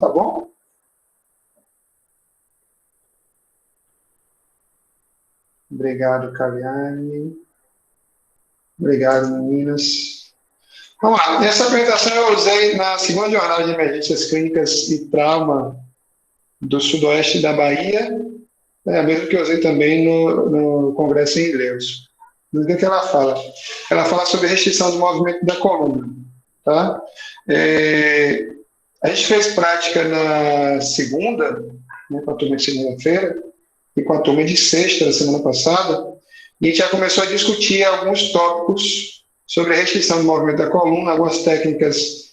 Tá bom? Obrigado, Caliane. Obrigado, meninas. Vamos lá. Essa apresentação eu usei na segunda jornada de emergências clínicas e trauma do sudoeste da Bahia, a mesma que eu usei também no Congresso em Ilhéus. O que ela fala? Ela fala sobre restrição do movimento da coluna. Tá? A gente fez prática na segunda, né, com a turma de segunda-feira, e com a turma de sexta, da semana passada, e a gente já começou a discutir alguns tópicos sobre a restrição do movimento da coluna, algumas técnicas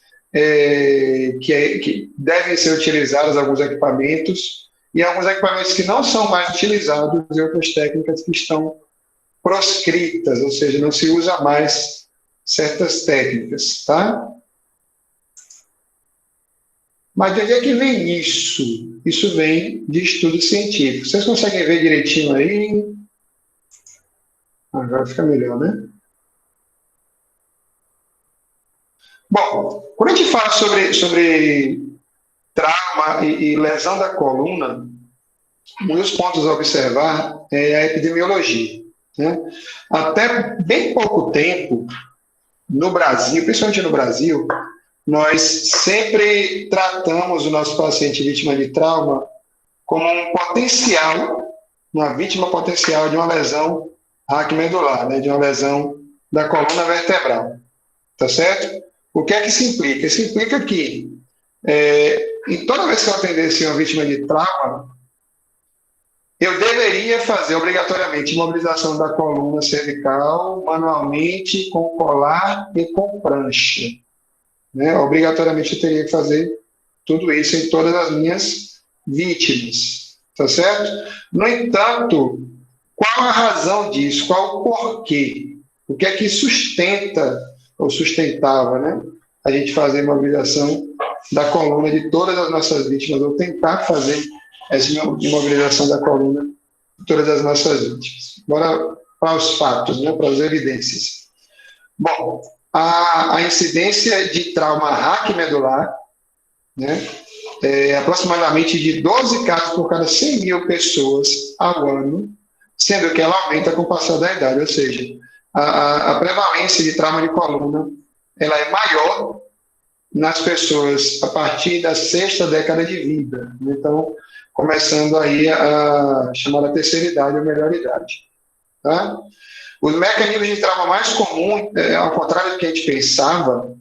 que devem ser utilizadas, alguns equipamentos, e alguns equipamentos que não são mais utilizados, e outras técnicas que estão proscritas, ou seja, não se usa mais certas técnicas, tá? Mas de onde é que vem isso? Isso vem de estudo científico. Vocês conseguem ver direitinho aí? Agora fica melhor, né? Bom, quando a gente fala sobre trauma e lesão da coluna, um dos pontos a observar é a epidemiologia. Né? Até bem pouco tempo, no Brasil, principalmente no Brasil, nós sempre tratamos o nosso paciente vítima de trauma como uma vítima potencial de uma lesão raquimedular, né, de uma lesão da coluna vertebral. Tá certo? O que é que isso implica? Isso implica que, em toda vez que eu atendesse uma vítima de trauma, eu deveria fazer obrigatoriamente imobilização da coluna cervical manualmente, com colar e com prancha. Né? Obrigatoriamente eu teria que fazer tudo isso em todas as minhas vítimas, tá certo? No entanto, qual a razão disso? Qual o porquê? O que é que sustenta, ou sustentava, né? A gente fazer a imobilização da coluna de todas as nossas vítimas, ou tentar fazer essa imobilização da coluna de todas as nossas vítimas. Bora para os fatos, né? Para as evidências. Bom, a incidência de trauma raquimedular, né, é aproximadamente de 12 casos por cada 100 mil pessoas ao ano, sendo que ela aumenta com o passar da idade, ou seja, a prevalência de trauma de coluna ela é maior nas pessoas a partir da sexta década de vida. Então, começando aí a chamada terceira idade ou melhor idade. Tá? Os mecanismos de trauma mais comuns, ao contrário do que a gente pensava,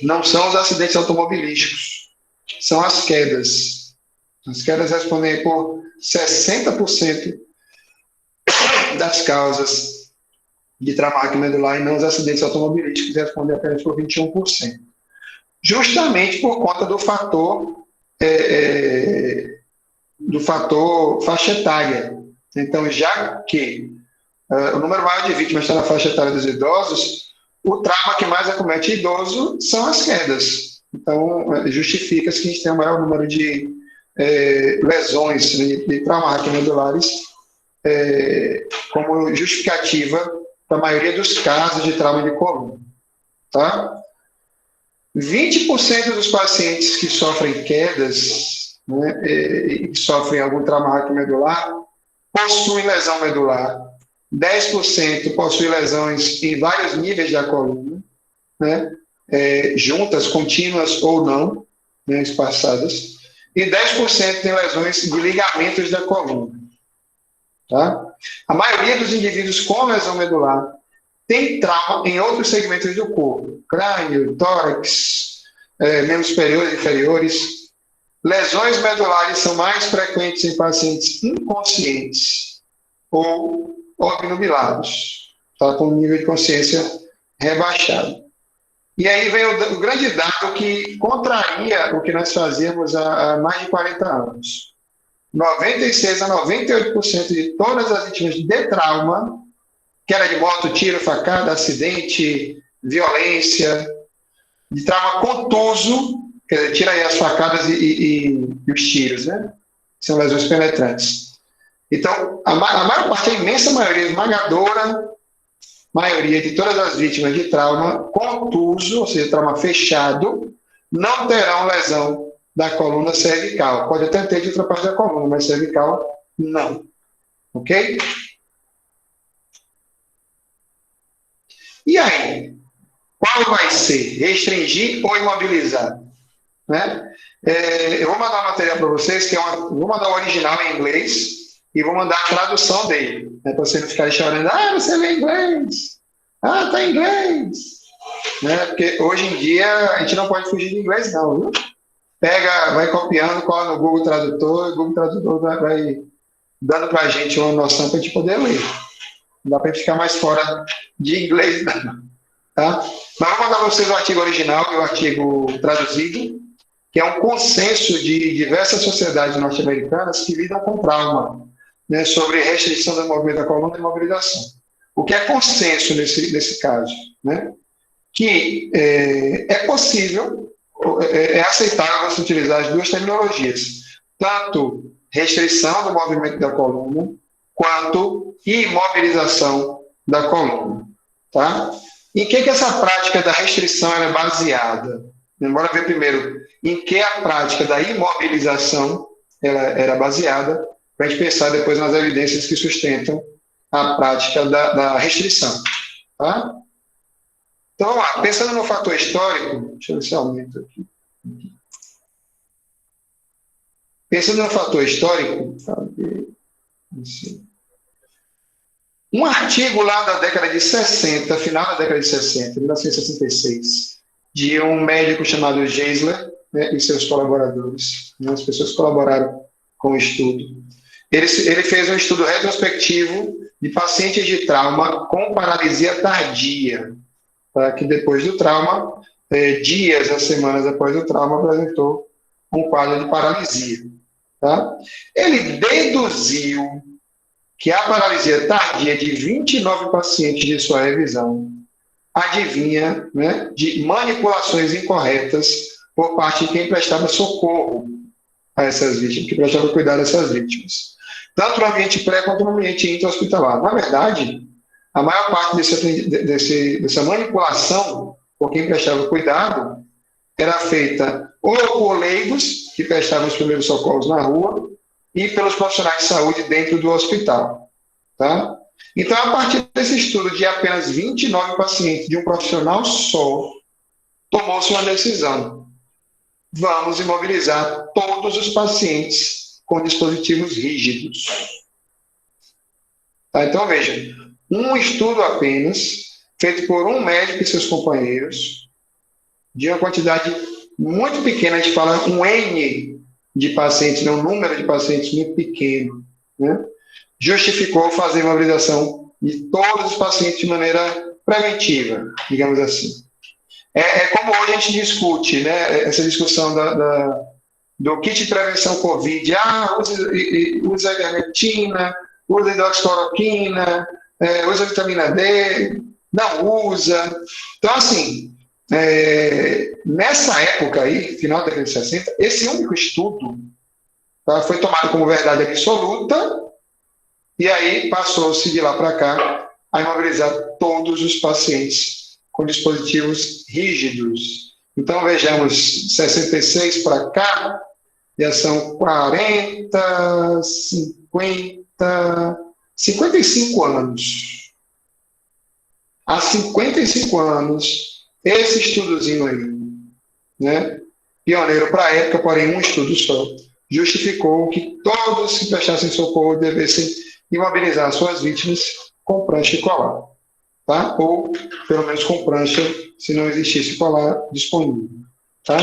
não são os acidentes automobilísticos, são as quedas. As quedas respondem por 60% das causas de trauma raquimedular e não os acidentes automobilísticos, respondem apenas por 21%. Justamente por conta do fator faixa etária. Então, já que o número maior de vítimas está na faixa etária dos idosos, o trauma que mais acomete idoso são as quedas. Então, justifica-se que a gente tem o maior número de lesões de trauma raquimedulares como justificativa para a maioria dos casos de trauma de coluna. Tá? 20% dos pacientes que sofrem quedas, né, e que sofrem algum trauma raquimedular, possuem lesão medular. 10% possuem lesões em vários níveis da coluna, né, juntas, contínuas ou não, né, espaçadas, e 10% tem lesões de ligamentos da coluna. Tá? A maioria dos indivíduos com lesão medular tem trauma em outros segmentos do corpo, crânio, tórax, membros superiores e inferiores. Lesões medulares são mais frequentes em pacientes inconscientes ou obnubilados, tá? Com nível de consciência rebaixado. E aí vem o grande dado que contraria o que nós fazíamos há mais de 40 anos. 96% a 98% de todas as vítimas de trauma, que era de moto, tiro, facada, acidente, violência, de trauma contuso, quer dizer, tira aí as facadas e os tiros, né? São lesões penetrantes. Então, a maior parte, a imensa maioria, esmagadora maioria de todas as vítimas de trauma contuso, ou seja, trauma fechado, não terão lesão da coluna cervical. Pode até ter de outra parte da coluna, mas cervical, não. Ok? E aí? Qual vai ser? Restringir ou imobilizar? Né? Eu vou mandar um material para vocês, vou mandar o original em inglês e vou mandar a tradução dele, né, para vocês não ficarem chorando, você lê inglês, tá em inglês, né? Porque hoje em dia a gente não pode fugir de inglês não, viu? Vai copiando, cola no Google Tradutor, e o Google Tradutor vai dando para a gente uma noção para a gente poder ler. Não dá para a gente ficar mais fora de inglês não, tá? Mas vou mandar para vocês o artigo original e o artigo traduzido, que é um consenso de diversas sociedades norte-americanas que lidam com trauma, né, sobre restrição do movimento da coluna e mobilização. O que é consenso nesse caso? Né? Que é possível, é aceitável você utilizar as duas terminologias, tanto restrição do movimento da coluna, quanto imobilização da coluna. Tá? Em que essa prática da restrição é baseada? Bora ver primeiro em que a prática da imobilização ela era baseada, para a gente pensar depois nas evidências que sustentam a prática da restrição. Tá? Então, vamos lá. Pensando no fator histórico, deixa eu ver se aumenta aqui. Pensando no fator histórico, um artigo lá da década de 60, final da década de 60, 1966, de um médico chamado Geisler, né, e seus colaboradores, né, as pessoas que colaboraram com o estudo. Ele fez um estudo retrospectivo de pacientes de trauma com paralisia tardia, tá, que depois do trauma, dias a semanas após o trauma, apresentou um quadro de paralisia. Tá? Ele deduziu que a paralisia tardia de 29 pacientes de sua revisão adivinha, né, de manipulações incorretas por parte de quem prestava socorro a essas vítimas, que prestava cuidado dessas vítimas, tanto no ambiente pré quanto no ambiente intra-hospitalar. Na verdade, a maior parte dessa manipulação por quem prestava cuidado era feita ou por leigos, que prestavam os primeiros socorros na rua, e pelos profissionais de saúde dentro do hospital. Tá? Então, a partir desse estudo de apenas 29 pacientes de um profissional só, tomou-se uma decisão. Vamos imobilizar todos os pacientes com dispositivos rígidos. Tá? Então, veja, um estudo apenas, feito por um médico e seus companheiros, de uma quantidade muito pequena, a gente fala um N de pacientes, um número de pacientes muito pequeno, né? Justificou fazer a imobilização de todos os pacientes de maneira preventiva, digamos assim. Como hoje a gente discute, né, essa discussão do kit de prevenção Covid, usa ivermectina, usa hidroxicloroquina, usa vitamina D, não usa. Então, assim, nessa época aí, final da década de 60, esse único estudo, tá, foi tomado como verdade absoluta, e aí passou-se de lá para cá a imobilizar todos os pacientes com dispositivos rígidos. Então, vejamos, 66 para cá, já são 40, 50, 55 anos. Há 55 anos, esse estudozinho aí, né, pioneiro para a época, porém um estudo só, justificou que todos que prestassem socorro devessem imobilizar suas vítimas com prancha e colar, tá? Ou, pelo menos, com prancha, se não existisse colar disponível, tá?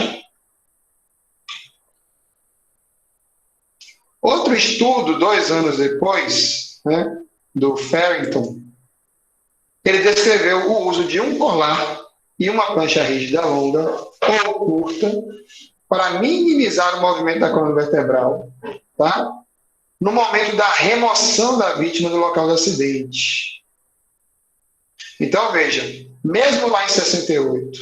Outro estudo, 2 anos depois, né, do Farrington, ele descreveu o uso de um colar e uma prancha rígida longa ou curta para minimizar o movimento da coluna vertebral, tá? No momento da remoção da vítima do local do acidente. Então, veja, mesmo lá em 68,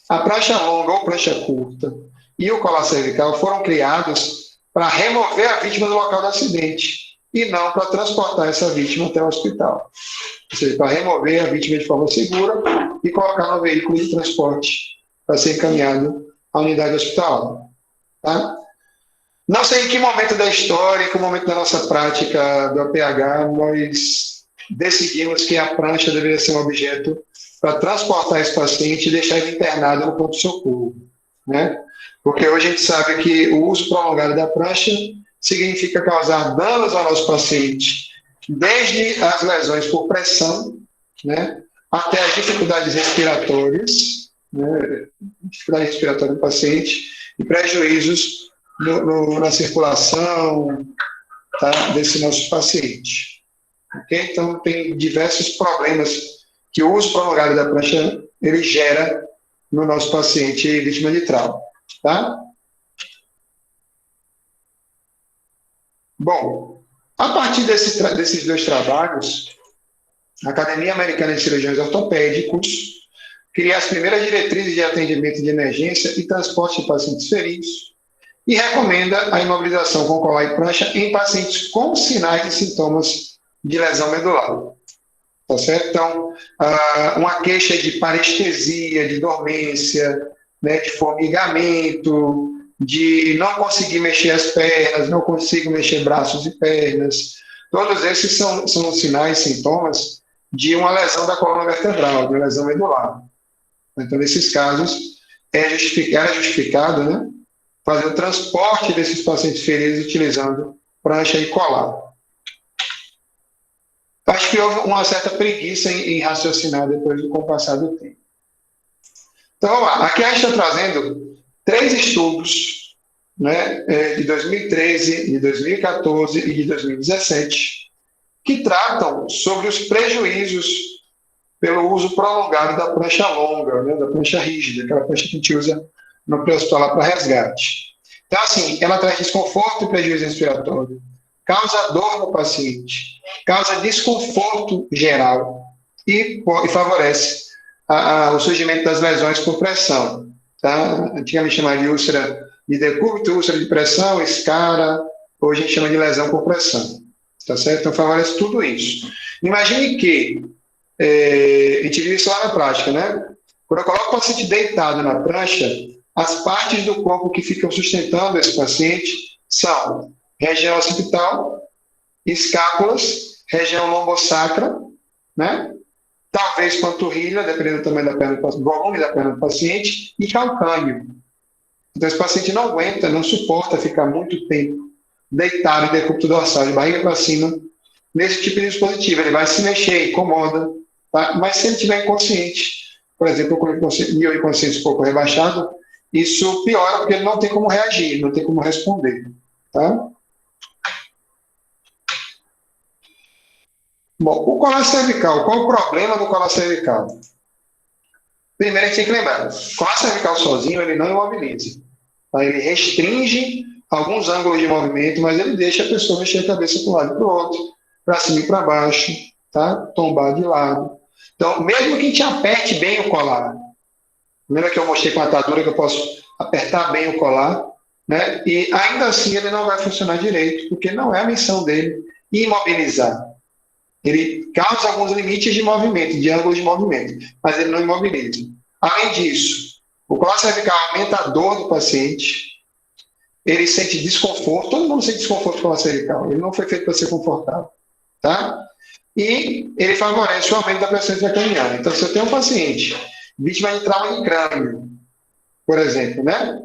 a prancha longa ou prancha curta e o colar cervical foram criados para remover a vítima do local do acidente e não para transportar essa vítima até o hospital. Ou seja, para remover a vítima de forma segura e colocar no veículo de transporte para ser encaminhado à unidade hospitalar. Tá? Não sei em que momento da história, em que momento da nossa prática do APH, nós decidimos que a prancha deveria ser um objeto para transportar esse paciente e deixar ele internado no pronto-socorro, né? Porque hoje a gente sabe que o uso prolongado da prancha significa causar danos ao nosso paciente, desde as lesões por pressão, né, até as dificuldades respiratórias, né, dificuldade respiratória do paciente e prejuízos na circulação, tá, desse nosso paciente. Okay? Então, tem diversos problemas que o uso prolongado da prancha ele gera no nosso paciente vítima de trauma. Tá? Bom, a partir desses dois trabalhos, a Academia Americana de Cirurgiões Ortopédicos cria as primeiras diretrizes de atendimento de emergência e transporte de pacientes feridos e recomenda a imobilização com colar e prancha em pacientes com sinais e sintomas de lesão medular. Tá certo? Então, uma queixa de parestesia, de dormência, né, de formigamento, de não conseguir mexer as pernas, não consigo mexer braços e pernas, todos esses são sinais, sintomas de uma lesão da coluna vertebral, de uma lesão medular. Então, nesses casos, era justificado, né, fazer o transporte desses pacientes feridos utilizando prancha e colar. Acho que houve uma certa preguiça em raciocinar depois com o passar do tempo. Então, vamos lá. Aqui a gente está trazendo 3 estudos, né, de 2013, de 2014 e de 2017, que tratam sobre os prejuízos pelo uso prolongado da prancha longa, né, da prancha rígida, aquela prancha que a gente usa no pré-hospitalar para resgate. Então, assim, ela traz desconforto e prejuízo respiratório, causa dor no paciente, causa desconforto geral e favorece o surgimento das lesões por pressão. Tá? Antigamente chamava de úlcera de decúbito, úlcera de pressão, escara, hoje a gente chama de lesão por pressão. Tá certo? Então favorece tudo isso. Imagine que, a gente viu isso lá na prática, né? Quando eu coloco o paciente deitado na prancha, as partes do corpo que ficam sustentando esse paciente são região occipital, escápulas, região lombosacra, né? Talvez panturrilha, dependendo do tamanho da perna, do volume da perna do paciente, e calcâneo. Então, esse paciente não aguenta, não suporta ficar muito tempo deitado em decúbito dorsal, de barriga para cima, nesse tipo de dispositivo. Ele vai se mexer, incomoda, tá? Mas se ele estiver inconsciente, por exemplo, com nível de consciência um pouco rebaixado, isso piora porque ele não tem como reagir, não tem como responder. Tá? Bom, o colar cervical, qual o problema do colar cervical? Primeiro a gente tem que lembrar, o colar cervical sozinho ele não imobiliza. Tá? Ele restringe alguns ângulos de movimento, mas ele deixa a pessoa mexer a cabeça para um lado e para o outro, para cima e para baixo, tá? Tombar de lado. Então, mesmo que a gente aperte bem o colar, lembra que eu mostrei com a atadura que eu posso apertar bem o colar, né? E ainda assim ele não vai funcionar direito, porque não é a missão dele imobilizar. Ele causa alguns limites de movimento, de ângulo de movimento, mas ele não imobiliza. Além disso, o colar cervical aumenta a dor do paciente, ele sente desconforto, todo mundo sente desconforto com o colar cervical, ele não foi feito para ser confortável, tá? E ele favorece o aumento da pressão intracraniana. Então, se eu tenho um paciente vítima de trauma de crânio, por exemplo, né?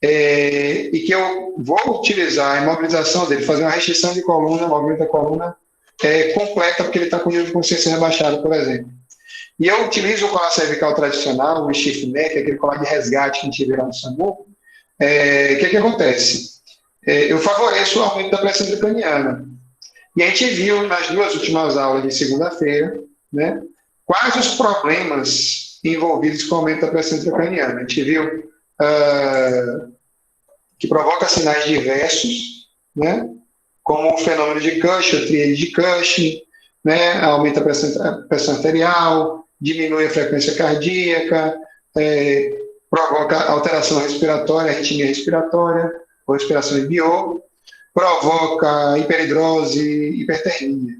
E que eu vou utilizar a imobilização dele, fazer uma restrição de coluna, movimento da coluna completa, porque ele está com nível de consciência rebaixado, por exemplo. E eu utilizo o colar cervical tradicional, o stiff neck, aquele colar de resgate que a gente vê lá no SAMU. O que acontece? Eu favoreço o aumento da pressão intracraniana. E a gente viu nas 2 últimas aulas de segunda-feira, né, quais os problemas envolvidos com o aumento da pressão intracraniana. A gente viu que provoca sinais diversos, né, como o fenômeno de Cushing, a tríade de Cushing, né, aumenta a pressão arterial, diminui a frequência cardíaca, provoca alteração respiratória, arritmia respiratória, ou respiração IBO, provoca hiperidrose, hipertermia.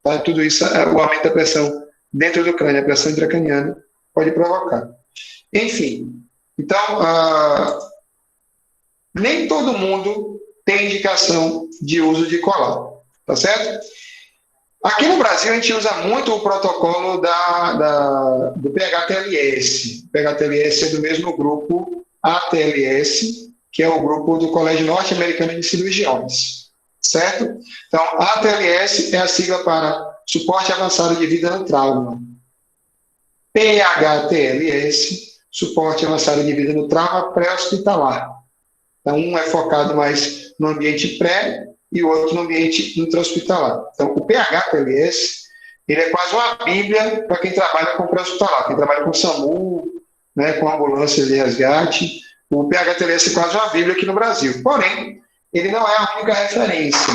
Tá? Tudo isso, o aumento da pressão dentro do crânio, a pressão intracraniana, pode provocar. Enfim, então, nem todo mundo tem indicação de uso de colar, tá certo? Aqui no Brasil, a gente usa muito o protocolo do PHTLS. O PHTLS é do mesmo grupo ATLS, que é o grupo do Colégio Norte-Americano de Cirurgiões, certo? Então, ATLS é a sigla para Suporte Avançado de Vida no Trauma. PHTLS, Suporte Avançado de Vida no Trauma Pré-Hospitalar. Então, um é focado mais no ambiente pré e o outro no ambiente intra-hospitalar. Então, o PHTLS, ele é quase uma bíblia para quem trabalha com pré-hospitalar, quem trabalha com SAMU, né, com ambulâncias de resgate. O PHTLS é quase uma bíblia aqui no Brasil. Porém, ele não é a única referência.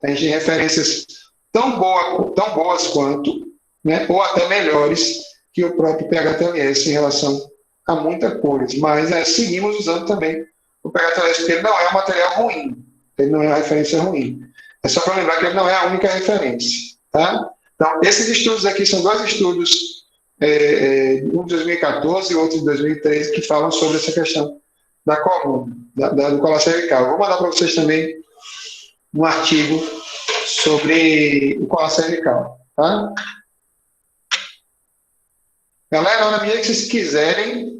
A gente tem referências tão boas quanto, né, ou até melhores que o próprio PHTLS em relação a muita coisa. Mas seguimos usando também o PHTLS, porque ele não é um material ruim. Ele não é uma referência ruim. É só para lembrar que ele não é a única referência. Tá? Então, esses estudos aqui são dois estudos, um de 2014 e outro de 2013, que falam sobre essa questão da coluna, do colar cervical. Vou mandar para vocês também um artigo sobre o colar cervical. Tá? Galera, na medida que vocês quiserem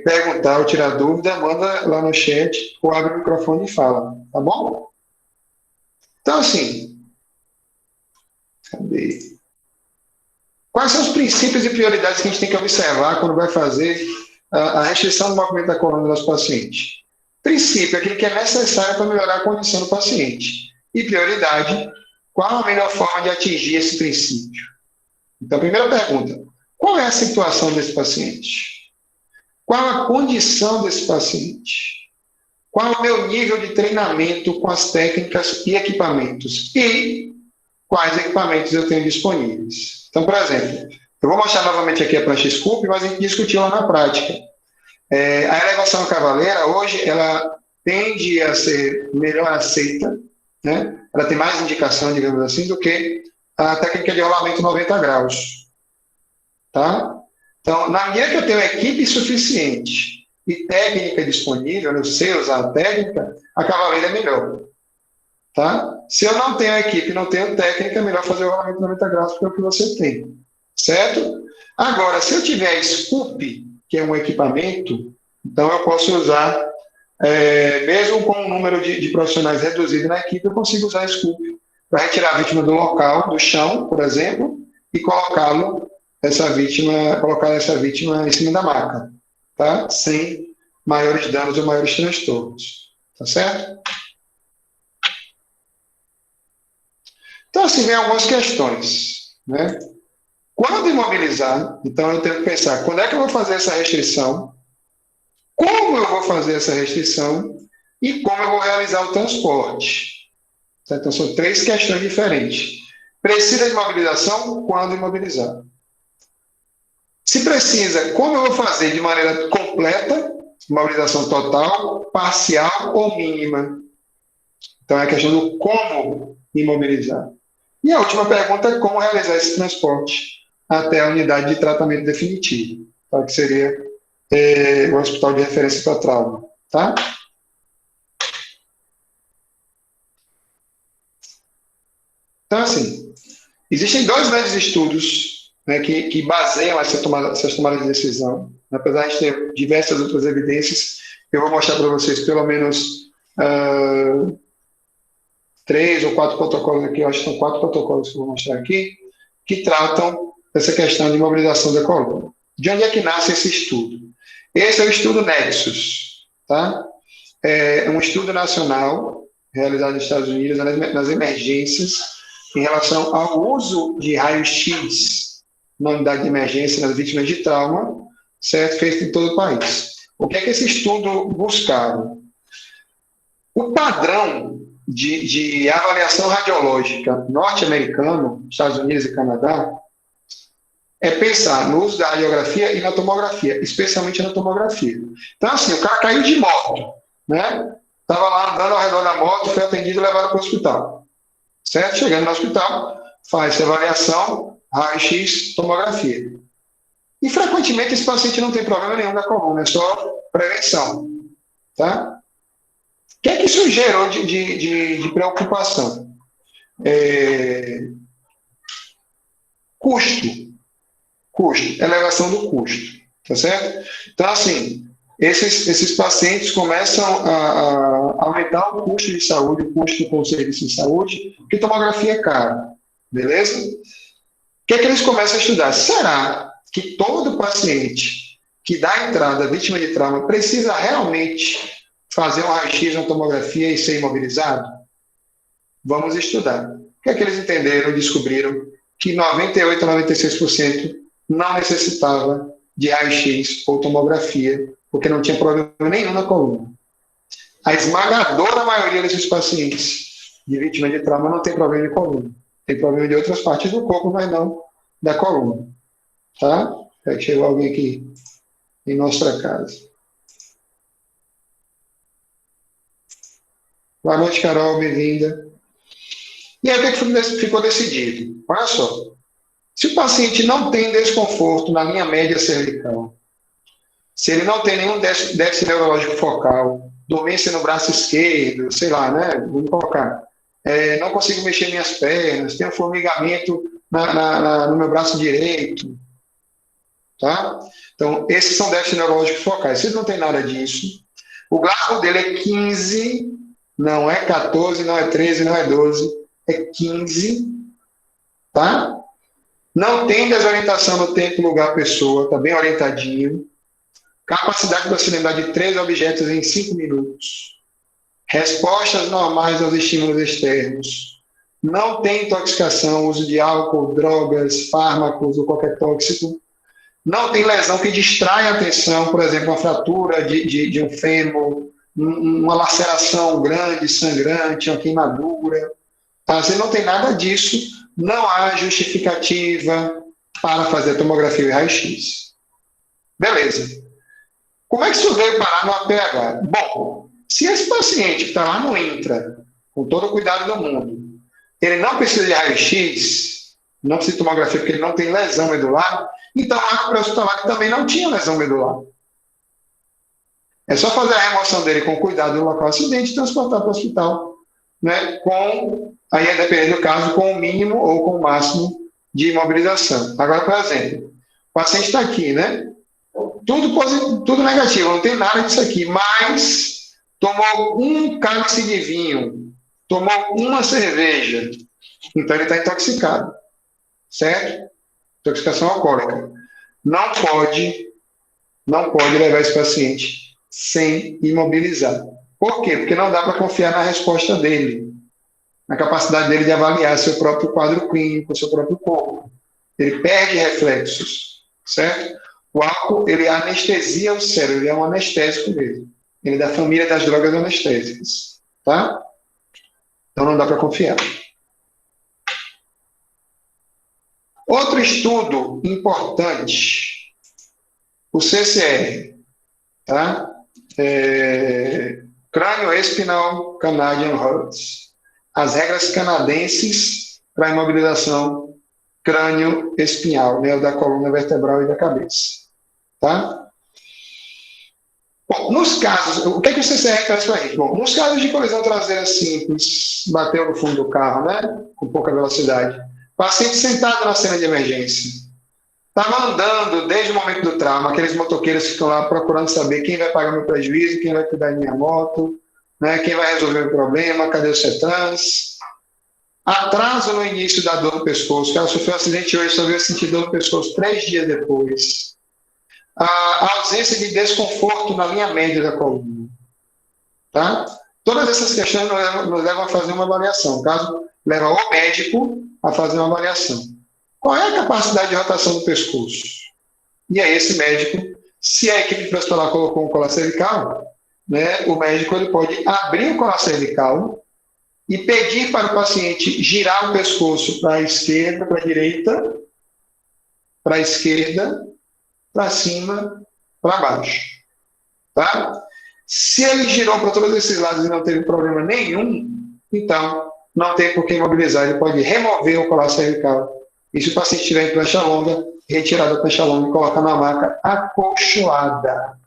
perguntar ou tirar dúvida, manda lá no chat ou abre o microfone e fala, tá bom? Então, assim, cadê? Quais são os princípios e prioridades que a gente tem que observar quando vai fazer a restrição do movimento da coluna dos pacientes? Princípio, aquilo que é necessário para melhorar a condição do paciente. E prioridade, qual a melhor forma de atingir esse princípio? Então, primeira pergunta, qual é a situação desse paciente? Qual a condição desse paciente? Qual o meu nível de treinamento com as técnicas e equipamentos? E quais equipamentos eu tenho disponíveis? Então, por exemplo, eu vou mostrar novamente aqui a prancha Scoop, mas a gente discutiu lá na prática. A elevação cavaleira, hoje, ela tende a ser melhor aceita, né? Ela tem mais indicação, digamos assim, do que a técnica de rolamento 90 graus. Tá? Então, na medida que eu tenho equipe suficiente e técnica disponível, eu sei usar a técnica, a cavaleira é melhor. Tá? Se eu não tenho equipe, não tenho técnica, é melhor fazer o rolamento 90 graus, porque é o que você tem. Certo? Agora, se eu tiver Scoop, que é um equipamento, então eu posso usar, mesmo com um número de profissionais reduzido na equipe, eu consigo usar Scoop para retirar a vítima do local, do chão, por exemplo, e colocar essa vítima em cima da maca, tá? Sem maiores danos ou maiores transtornos, tá certo? Então, assim, vem algumas questões, né? Quando imobilizar, então eu tenho que pensar, quando é que eu vou fazer essa restrição, como eu vou fazer essa restrição e como eu vou realizar o transporte. Então, são três questões diferentes. Precisa de imobilização? Quando imobilizar? Se precisa, como eu vou fazer de maneira completa, imobilização total, parcial ou mínima? Então, é a questão do como imobilizar. E a última pergunta é como realizar esse transporte até a unidade de tratamento definitivo, tá? Que seria o hospital de referência para trauma. Tá? Então, assim, existem dois grandes estudos, né, que baseiam essas tomadas de decisão. Apesar de ter diversas outras evidências, eu vou mostrar para vocês pelo menos 3 ou 4 protocolos aqui, eu acho que são 4 protocolos que eu vou mostrar aqui, que tratam dessa questão de mobilização da coluna. De onde é que nasce esse estudo? Esse é o estudo Nexus, tá? É um estudo nacional realizado nos Estados Unidos nas emergências em relação ao uso de raio-x na unidade de emergência nas vítimas de trauma, certo? Feito em todo o país. O que é que esse estudo buscava? O padrão de avaliação radiológica norte-americano, Estados Unidos e Canadá, é pensar no uso da radiografia e na tomografia, especialmente na tomografia. Então, assim, o cara caiu de moto, né? Estava lá andando ao redor da moto, foi atendido e levado para o hospital. Certo? Chegando no hospital, faz avaliação, raio-x, tomografia. E, frequentemente, esse paciente não tem problema nenhum da coluna, é só prevenção. Tá? que é que isso gerou de preocupação? Custo, custo, elevação do custo, tá certo? Então, assim, esses pacientes começam a aumentar o custo de saúde, o custo com o serviço de saúde, porque tomografia é caro, beleza? O que é que eles começam a estudar? Será que todo paciente que dá entrada vítima de trauma precisa realmente fazer um raio-x, uma tomografia e ser imobilizado? Vamos estudar. O que é que eles entenderam e descobriram? Que 98 a 96% não necessitava de raio-x ou tomografia, porque não tinha problema nenhum na coluna. A esmagadora maioria desses pacientes de vítima de trauma não tem problema de coluna. Tem problema de outras partes do corpo, mas não da coluna. Tá? Chegou alguém aqui em nossa casa. Boa noite, Carol, bem-vinda. E aí, o que ficou decidido? Olha só. Se o paciente não tem desconforto na linha média cervical, se ele não tem nenhum déficit neurológico focal, dormência no braço esquerdo, sei lá, né? Vamos colocar. Não consigo mexer minhas pernas, tenho formigamento no meu braço direito, tá? Então, esses são déficits neurológicos focais. Se ele não tem nada disso, o gráfico dele é 15, não é 14, não é 13, não é 12, é 15, tá? Não tem desorientação no tempo, lugar, pessoa, está bem orientadinho. Capacidade para se lembrar de 3 objetos em 5 minutos. Respostas normais aos estímulos externos. Não tem intoxicação, uso de álcool, drogas, fármacos ou qualquer tóxico. Não tem lesão que distrai a atenção, por exemplo, uma fratura de um fêmur, uma laceração grande, sangrante, uma queimadura. Tá? Você não tem nada disso. Não há justificativa para fazer tomografia e raio-x. Beleza. Como é que isso veio parar no APH? Bom, se esse paciente que está lá no INTRA, com todo o cuidado do mundo, ele não precisa de raio-x, não precisa de tomografia porque ele não tem lesão medular, então há para hospitalar que também não tinha lesão medular. É só fazer a remoção dele com cuidado no local do acidente e transportar para o hospital, né, com, aí é dependendo do caso, com o mínimo ou com o máximo de imobilização. Agora, por exemplo, o paciente está aqui, né? Tudo positivo, tudo negativo, não tem nada disso aqui, mas tomou um cálice de vinho, tomou uma cerveja, então ele está intoxicado, certo? Intoxicação alcoólica. Não pode levar esse paciente sem imobilizar. Por quê? Porque não dá para confiar na resposta dele, na capacidade dele de avaliar seu próprio quadro clínico, seu próprio corpo. Ele perde reflexos, certo? O álcool, ele anestesia o cérebro, ele é um anestésico mesmo. Ele é da família das drogas anestésicas, tá? Então não dá para confiar. Outro estudo importante, o CCR, tá? Crânio-Espinal Canadian Hertz. As regras canadenses para imobilização crânio-espinhal, né, da coluna vertebral e da cabeça. Tá? Bom, nos casos, o que é que o CCR traz para a gente? Bom, nos casos de colisão traseira simples, bateu no fundo do carro, né, com pouca velocidade, paciente sentado na cena de emergência, estava andando desde o momento do trauma, aqueles motoqueiros que estão lá procurando saber quem vai pagar meu prejuízo, quem vai cuidar da minha moto, né, quem vai resolver o problema, cadê o CETRANS? Atraso no início da dor no pescoço, o cara sofreu um acidente hoje, só veio sentir dor no pescoço 3 dias depois. A ausência de desconforto na linha média da coluna. Tá? Todas essas questões nos levam a fazer uma avaliação. O caso leva o médico a fazer uma avaliação. Qual é a capacidade de rotação do pescoço? E aí esse médico, se a equipe pré-hospitalar colocou um colar cervical, né, o médico ele pode abrir o colar cervical e pedir para o paciente girar o pescoço para a esquerda, para a direita, para a esquerda, para cima, para baixo. Tá? Se ele girou para todos esses lados e não teve problema nenhum, então não tem por que imobilizar. Ele pode remover o colar cervical. E se o paciente tiver em prancha longa, retirar da prancha longa e colocar na maca acolchoada.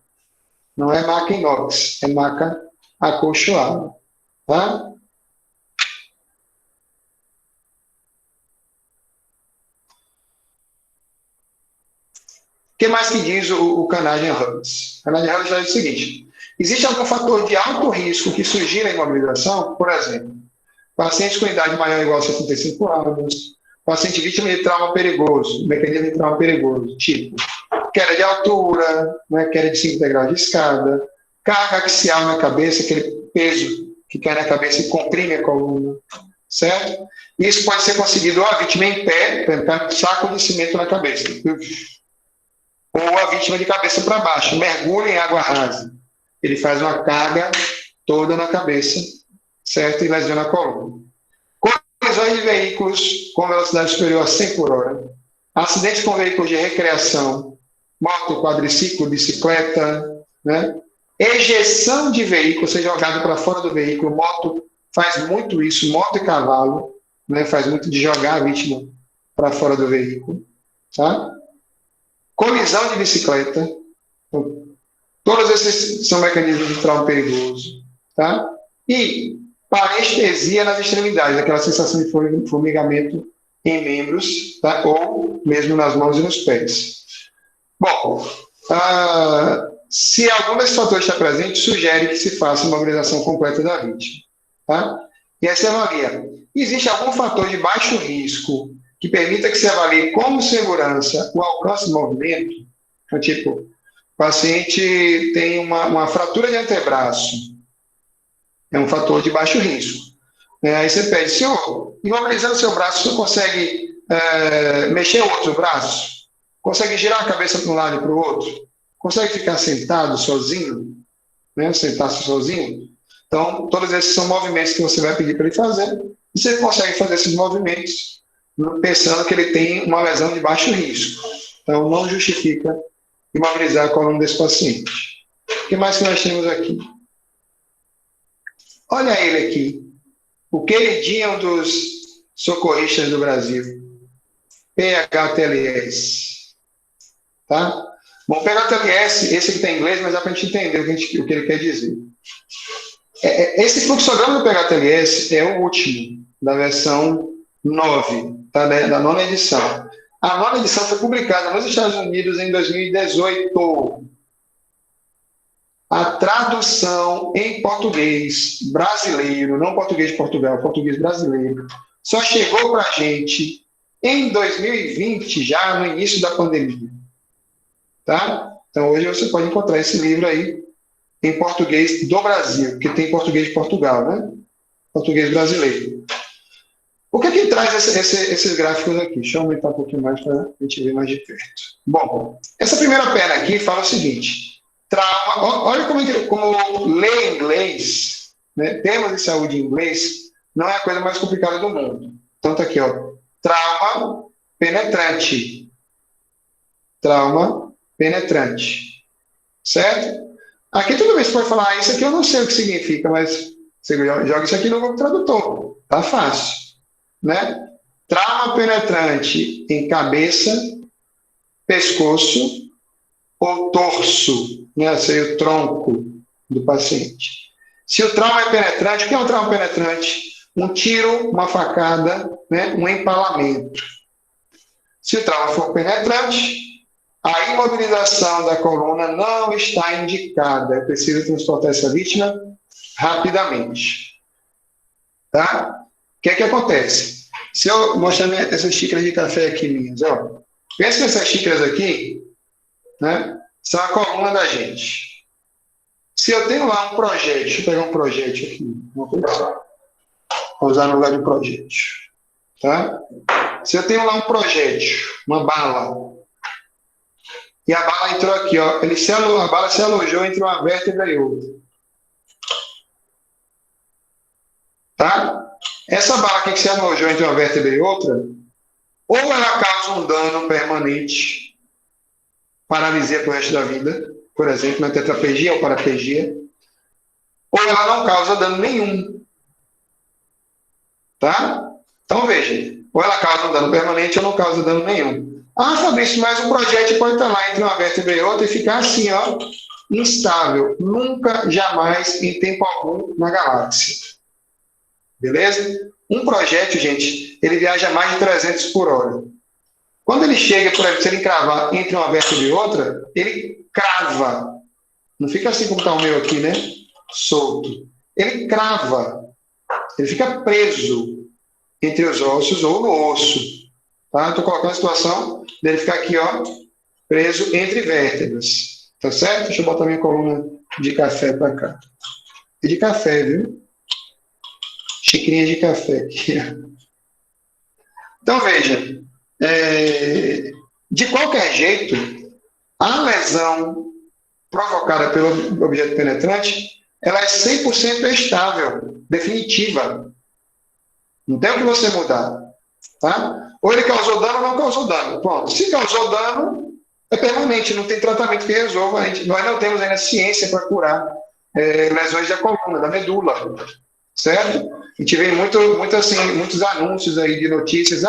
Não é maca inox, é maca acolchoada. Tá? O que mais que diz o Canadian-Hughes? O Canadian-Hughes diz o seguinte: existe algum fator de alto risco que sugira a imobilização? Por exemplo, pacientes com idade maior ou igual a 75 anos, paciente vítima de trauma perigoso, mecanismo de trauma perigoso, tipo queda de altura, né, queda de 5 degraus de escada, carga axial na cabeça, aquele peso que cai na cabeça e comprime a coluna, certo? Isso pode ser conseguido ou a vítima em pé, com um saco de cimento na cabeça, ou a vítima de cabeça para baixo, mergulha em água rasa. Ele faz uma carga toda na cabeça, certo? E lesiona a coluna. Colisões de veículos com velocidade superior a 100 por hora, acidentes com veículos de recreação, moto, quadriciclo, bicicleta, né? Ejeção de veículo, ser jogado para fora do veículo, moto faz muito isso, moto e cavalo, né? Faz muito de jogar a vítima para fora do veículo, tá? Colisão de bicicleta, todos esses são mecanismos de trauma perigoso, tá? E parestesia nas extremidades, aquela sensação de formigamento em membros, tá? Ou mesmo nas mãos e nos pés. Bom, se algum desses fatores está presente, sugere que se faça uma imobilização completa da vítima. Tá? E aí você avalia. Existe algum fator de baixo risco que permita que se avalie como segurança o alcance do movimento? Então, tipo, o paciente tem uma fratura de antebraço. É um fator de baixo risco. Aí você pede, senhor, imobilizando seu braço, o senhor consegue mexer o outro braço? Consegue girar a cabeça para um lado e para o outro? Consegue ficar sentado sozinho? Né? Sentar-se sozinho? Então, todos esses são movimentos que você vai pedir para ele fazer. E você consegue fazer esses movimentos pensando que ele tem uma lesão de baixo risco. Então, não justifica imobilizar a coluna desse paciente. O que mais que nós temos aqui? Olha ele aqui. O queridinho dos socorristas do Brasil. PHTLS. Tá? Bom, PHTLS, esse aqui tem em inglês, mas dá para a gente entender o que ele quer dizer. Esse fluxograma do PHTLS é o último, da versão 9, tá? Da nona edição. A nona edição foi publicada nos Estados Unidos em 2018. A tradução em português brasileiro, não português de Portugal, português brasileiro, só chegou para a gente em 2020, já no início da pandemia. Tá? Então, hoje você pode encontrar esse livro aí em português do Brasil, que tem português de Portugal, né? Português brasileiro. O que é que traz esses gráficos aqui? Deixa eu aumentar um pouquinho mais para a gente ver mais de perto. Bom, essa primeira perna aqui fala o seguinte: trauma. Olha como ler inglês, né? Termos de saúde em inglês, não é a coisa mais complicada do mundo. Então, tá aqui, ó. Trauma penetrante. Trauma penetrante. Certo? Aqui tudo bem, você pode falar, isso aqui eu não sei o que significa, mas você joga isso aqui no Google Tradutor. Tá fácil. Né? Trauma penetrante em cabeça, pescoço ou torso, né? Seria o tronco do paciente. Se o trauma é penetrante, o que é um trauma penetrante? Um tiro, uma facada, né? Um empalamento. Se o trauma for penetrante, a imobilização da coluna não está indicada. É preciso transportar essa vítima rapidamente. Tá? O que é que acontece? Se eu mostrar essas xícaras de café aqui minhas, ó, pensa nessas xícaras aqui, né? São a coluna da gente. Se eu tenho lá um projétil, deixa eu pegar um projétil aqui, vou usar no lugar de um projétil, tá? Se eu tenho lá um projétil, uma bala, e a bala entrou aqui, ó, a bala se alojou entre uma vértebra e outra, tá? Essa bala aqui que se alojou entre uma vértebra e outra, ou ela causa um dano permanente, paralisia para o resto da vida, por exemplo, na tetraplegia ou paraplegia, ou ela não causa dano nenhum. Tá? Então, veja, ou ela causa um dano permanente ou não causa dano nenhum. Ah, Fabrício, mas o projétil pode estar lá entre uma vértebra e outra e ficar assim, ó, instável, nunca, jamais, em tempo algum, na galáxia. Beleza? Um projétil, gente, ele viaja mais de 300 por hora. Quando ele chega, por exemplo, se ele cravar entre uma vértebra e outra, ele crava. Não fica assim como está o meu aqui, né? Solto. Ele crava. Ele fica preso entre os ossos ou no osso. Tá? Estou colocando a situação dele ficar aqui, ó, preso entre vértebras. Tá certo? Deixa eu botar minha coluna de café para cá. E de café, viu? Xicrinha de café aqui. Então, veja. De qualquer jeito, a lesão provocada pelo objeto penetrante, ela é 100% estável, definitiva. Não tem o que você mudar. Tá? Ou ele causou dano ou não causou dano. Pronto. Se causou dano, é permanente, não tem tratamento que resolva. Nós não temos ainda ciência para curar lesões da coluna, da medula. Certo? A gente vê muitos anúncios aí de notícias,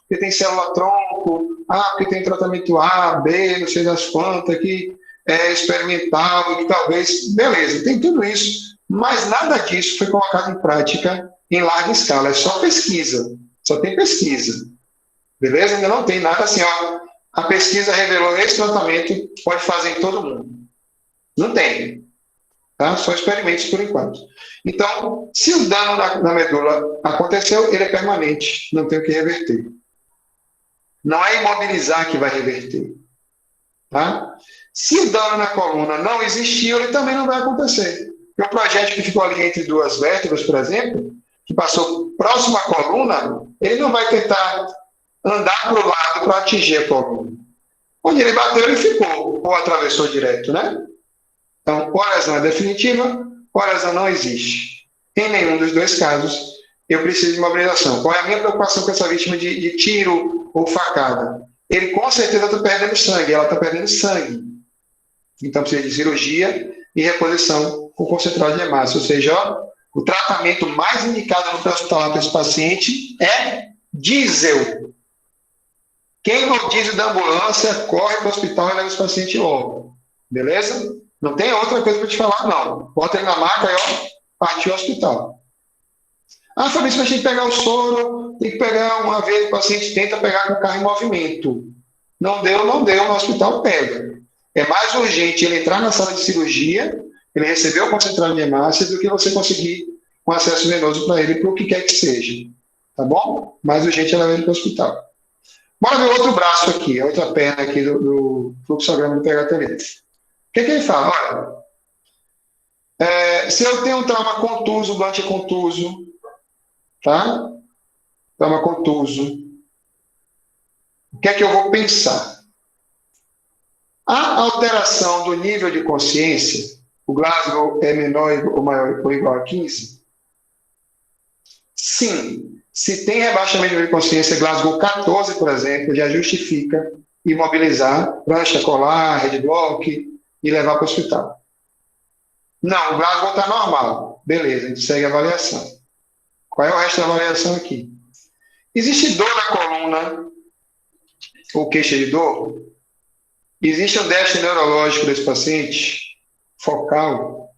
porque tem célula-tronco, porque tem tratamento A, B, não sei das quantas, que é experimental, que talvez, beleza, tem tudo isso, mas nada disso foi colocado em prática em larga escala, é só pesquisa, só tem pesquisa, beleza? Ainda não tem nada assim, a pesquisa revelou esse tratamento, pode fazer em todo mundo. Não tem. Tá? Só experimentos por enquanto. Então, se o dano na medula aconteceu, ele é permanente, não tem o que reverter. Não é imobilizar que vai reverter. Tá? Se o dano na coluna não existiu, ele também não vai acontecer. Porque o projétil que ficou ali entre duas vértebras, por exemplo, que passou próximo à coluna, ele não vai tentar andar para o lado para atingir a coluna. Onde ele bateu, ele ficou, ou atravessou direto, né? Então, ou a lesão é definitiva, ou a lesão não existe. Em nenhum dos dois casos, eu preciso de imobilização. Qual é a minha preocupação com essa vítima de tiro ou facada? Ele com certeza está perdendo sangue, ela está perdendo sangue. Então, precisa de cirurgia e reposição com concentrado de hemácia. Ou seja, o tratamento mais indicado no hospital para esse paciente é diesel. Queima o diesel da ambulância, corre para o hospital e leva esse paciente logo. Beleza? Não tem outra coisa para te falar, não. Bota ele na maca e partiu o hospital. Fabrício, mas tem que pegar o soro, tem que pegar uma vez, o paciente tenta pegar com o carro em movimento. Não deu, no hospital pega. É mais urgente ele entrar na sala de cirurgia, ele receber o concentrado de hemácia, do que você conseguir um acesso venoso para ele, para o que quer que seja. Tá bom? Mais urgente é levar ele para o hospital. Bora ver outro braço aqui, a outra perna aqui do fluxograma do PHTLE. O que ele fala? Olha, se eu tenho um trauma contuso, bronquiocontuso, tá? Trauma contuso, o que é que eu vou pensar? A alteração do nível de consciência, o Glasgow é menor ou maior ou igual a 15? Sim. Se tem rebaixamento de nível de consciência, Glasgow 14, por exemplo, já justifica imobilizar, prancha, colar, headblock, e levar para o hospital. Não, o Glasgow está normal. Beleza, a gente segue a avaliação. Qual é o resto da avaliação aqui? Existe dor na coluna ou queixa de dor? Existe um déficit neurológico desse paciente? Focal?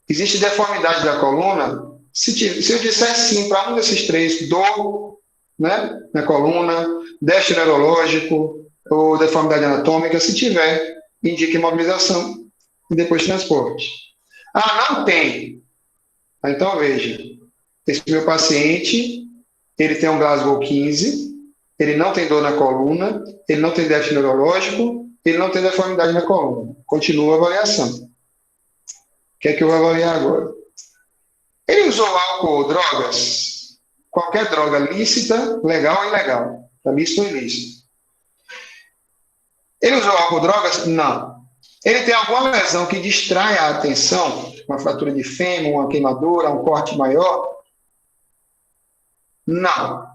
Existe deformidade da coluna? Se eu disser sim para um desses três, dor, né, na coluna, déficit neurológico ou deformidade anatômica, se tiver, indica imobilização e depois transporte. Não tem. Então, veja, esse meu paciente, ele tem um Glasgow 15, ele não tem dor na coluna, ele não tem déficit neurológico, ele não tem deformidade na coluna. Continua a avaliação. O que é que eu vou avaliar agora? Ele usou álcool ou drogas? Qualquer droga lícita, legal ou ilegal. Está lícito ou ilícito. Ele usou álcool ou drogas? Não. Ele tem alguma lesão que distrai a atenção? Uma fratura de fêmur, uma queimadura, um corte maior? Não.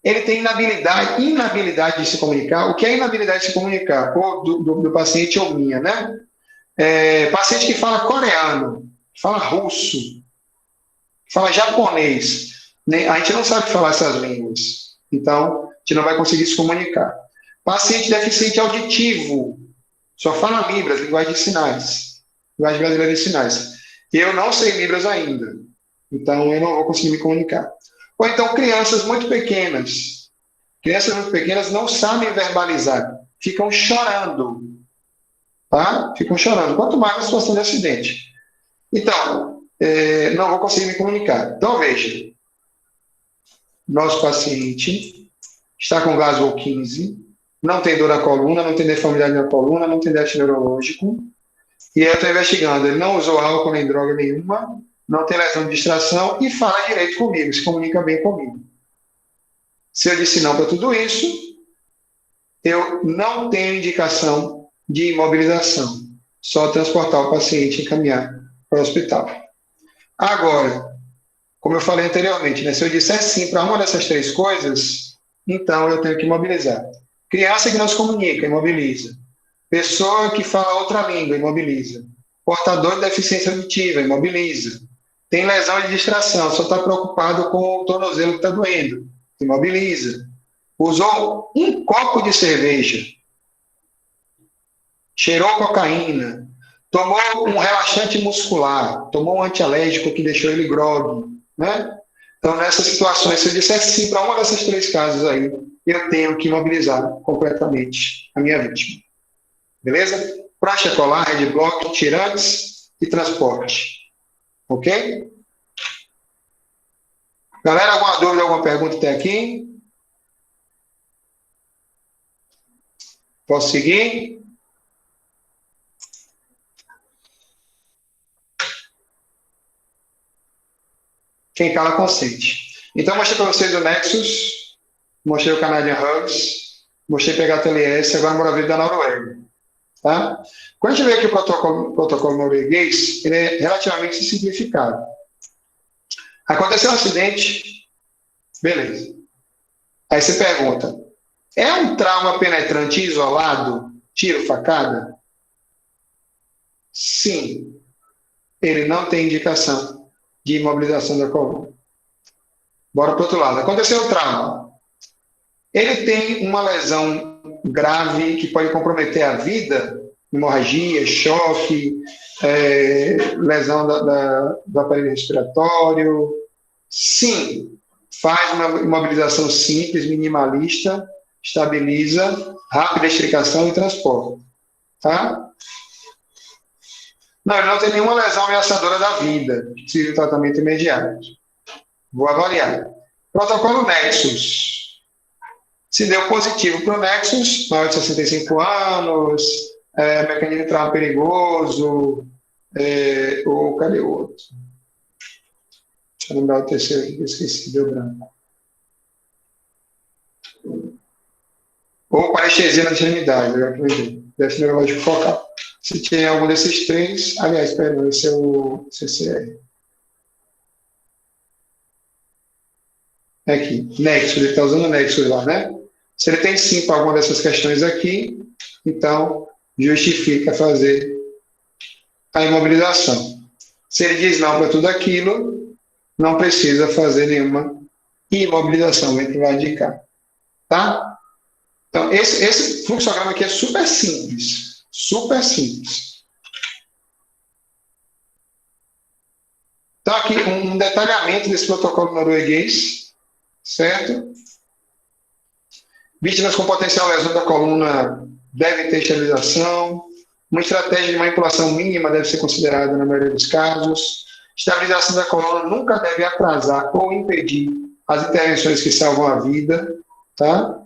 Ele tem inabilidade de se comunicar. O que é inabilidade de se comunicar? Ou do paciente ou minha, né? Paciente que fala coreano, fala russo, fala japonês. A gente não sabe falar essas línguas. Então, a gente não vai conseguir se comunicar. Paciente deficiente auditivo, só fala Libras, linguagem de sinais, linguagem brasileira de sinais. Eu não sei Libras ainda, então eu não vou conseguir me comunicar. Ou então crianças muito pequenas. Crianças muito pequenas não sabem verbalizar, ficam chorando, tá? Ficam chorando, quanto mais na situação de acidente. Então, não vou conseguir me comunicar. Então, veja, nosso paciente está com Glasgow 15, não tem dor na coluna, não tem deformidade na coluna, não tem déficit neurológico, e eu estou investigando, ele não usou álcool nem droga nenhuma, não tem lesão de distração e fala direito comigo, se comunica bem comigo. Se eu disse não para tudo isso, eu não tenho indicação de imobilização, só transportar o paciente e encaminhar para o hospital. Agora, como eu falei anteriormente, né, se eu disser sim para uma dessas três coisas, então eu tenho que imobilizar. Criança que não se comunica, imobiliza. Pessoa que fala outra língua, imobiliza. Portador de deficiência auditiva, imobiliza. Tem lesão de distração, só está preocupado com o tornozelo que está doendo, imobiliza. Usou um copo de cerveja, cheirou cocaína, tomou um relaxante muscular, tomou um antialérgico que deixou ele grogue, né? Então, nessas situações, se eu disser sim para uma dessas três casos aí, eu tenho que imobilizar completamente a minha vítima. Beleza? Praxe colar, red block, tirantes e transporte. Ok? Galera, alguma dúvida, alguma pergunta até aqui? Posso seguir? Quem cala consente. Então, mostrei para vocês o Nexus, mostrei o Canadian Hugs, mostrei PHTLS, agora o Moravia da Noruega. Tá? Quando a gente vê aqui o protocolo norueguês, ele é relativamente simplificado. Aconteceu um acidente, beleza. Aí você pergunta, é um trauma penetrante isolado, tiro, facada? Sim. Ele não tem indicação de imobilização da coluna. Bora para o outro lado. Aconteceu o trauma. Ele tem uma lesão grave que pode comprometer a vida, hemorragia, choque, lesão do aparelho respiratório. Sim, faz uma imobilização simples, minimalista, estabiliza, rápida extricação e transporte. Tá? Não, ele não tem nenhuma lesão ameaçadora da vida, que precisa de tratamento imediato. Vou avaliar. Protocolo Nexus. Se deu positivo para o Nexus, maior de 65 anos, mecanismo de trauma perigoso, ou cadê o outro? Deixa eu lembrar o terceiro aqui, que eu esqueci, deu branco. Ou parestesia na extremidade, déficit neurológico focal. Se tem algum desses três, aliás, perdão, esse é o CCR. Aqui, Nexus, ele está usando o Nexus lá, né? Se ele tem sim para alguma dessas questões aqui, então justifica fazer a imobilização. Se ele diz não para tudo aquilo, não precisa fazer nenhuma imobilização, ele vai indicar. Tá? Então, esse fluxograma aqui é super simples. Super simples. Então, aqui um detalhamento desse protocolo norueguês, certo? Vítimas com potencial lesão da coluna devem ter estabilização. Uma estratégia de manipulação mínima deve ser considerada na maioria dos casos. Estabilização da coluna nunca deve atrasar ou impedir as intervenções que salvam a vida. Tá?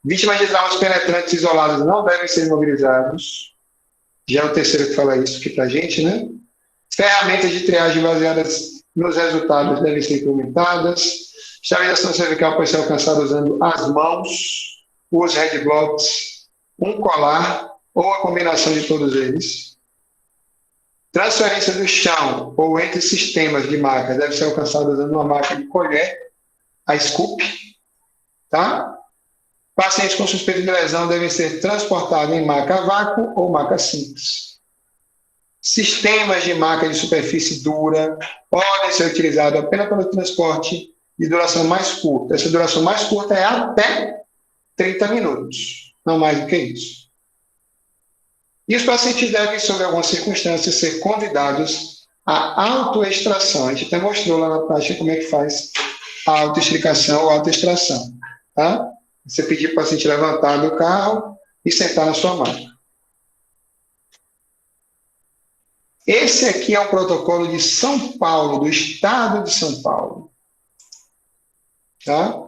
Vítimas de traumas penetrantes isolados não devem ser imobilizados. Já é o terceiro que fala isso aqui para a gente, né? Ferramentas de triagem baseadas nos resultados devem ser implementadas. Estabilização cervical pode ser alcançada usando as mãos, os headblocks, um colar ou a combinação de todos eles. Transferência do chão ou entre sistemas de maca deve ser alcançada usando uma maca de colher, a scoop. Tá? Pacientes com suspeita de lesão devem ser transportados em maca a vácuo ou maca simples. Sistemas de maca de superfície dura podem ser utilizados apenas para o transporte de duração mais curta. Essa duração mais curta é até 30 minutos, não mais do que isso. E os pacientes devem, sob algumas circunstâncias, ser convidados à autoextração. A gente até mostrou lá na prática como é que faz a autoextricação ou autoextração. Tá? Você pedir para o paciente levantar do carro e sentar na sua maca. Esse aqui é o protocolo de São Paulo, do estado de São Paulo. Tá?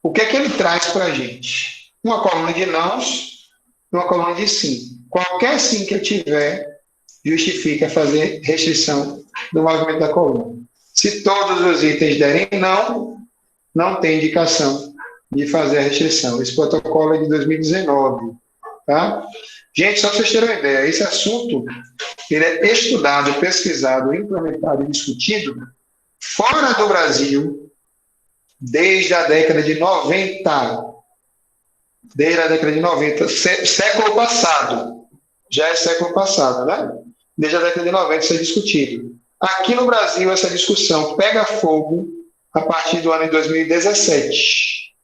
O que é que ele traz para a gente? Uma coluna de nãos e uma coluna de sim. Qualquer sim que eu tiver, justifica fazer restrição do movimento da coluna. Se todos os itens derem não, não tem indicação de fazer a restrição. Esse protocolo é de 2019. Tá? Gente, só para vocês terem uma ideia, esse assunto ele é estudado, pesquisado, implementado e discutido fora do Brasil desde a década de 90. Desde a década de 90, século passado. Já é século passado, né? Desde a década de 90 isso é discutido. Aqui no Brasil, essa discussão pega fogo a partir do ano de 2017.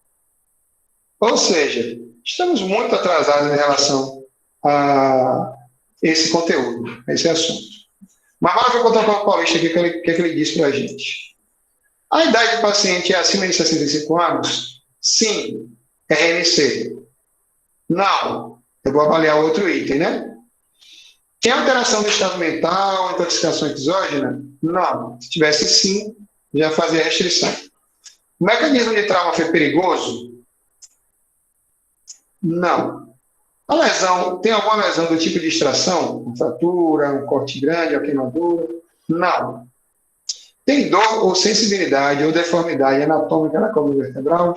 Ou seja, estamos muito atrasados em relação a esse conteúdo, a esse assunto. Mas vamos ver o protocolo paulista, o que ele diz para a gente. A idade do paciente é acima de 65 anos? Sim, RNC. Não, eu vou avaliar outro item, né? Tem alteração do estado mental, intoxicação exógena? Não. Se tivesse sim, já fazia restrição. O mecanismo de trauma foi perigoso? Não. A lesão, tem alguma lesão do tipo de extração? Uma fratura, um corte grande, uma queimadura? Não. Tem dor ou sensibilidade ou deformidade anatômica na coluna vertebral?